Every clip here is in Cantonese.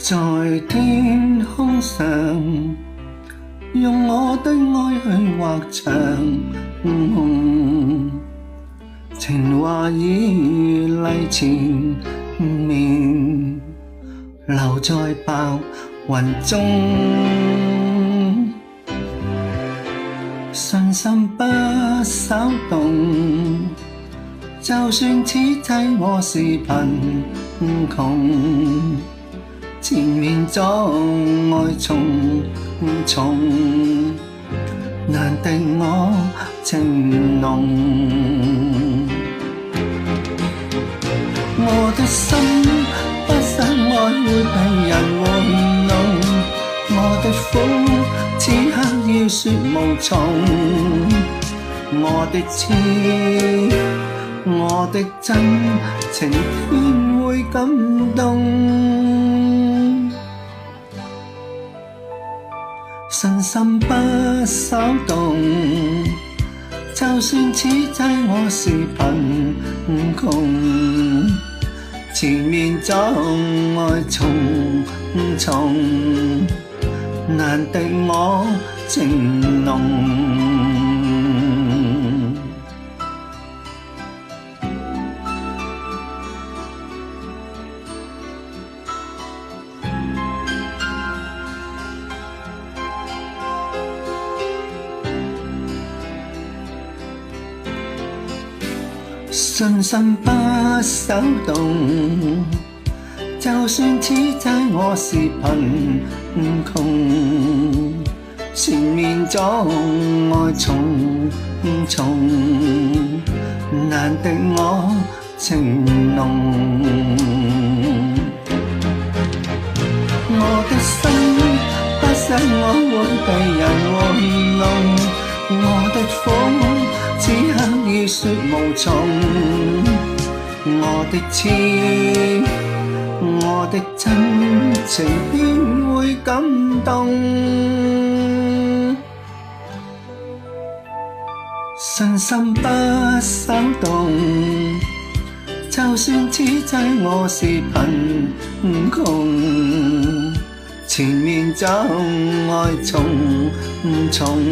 在天空上，用我的愛去畫場，情話已麗前面，留在白雲中。信心不稍動，就算此際我是貧窮，前面阻礙重重，難敵我情濃。我的心不想愛會被人玩弄，我的苦此刻要說無從，我的痴，我的真情偏會感動。信心不稍動，就算此際我是貧窮，前面阻礙重重，難敵我情濃。信心不稍動，就算此際我是貧窮，前面阻礙重重，難敵我情濃。我的心不想我會被人玩弄，我的苦此刻已說無從，我的痴，我的真情偏會感動。信心不稍動，就算此際我是貧窮，前面阻礙重重，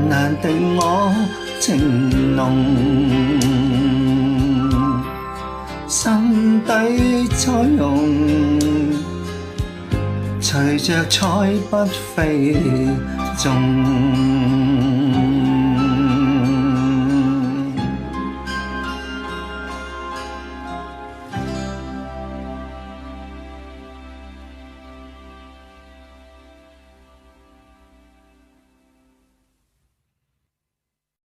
難敵我情濃。心底彩虹隨着彩筆飛縱。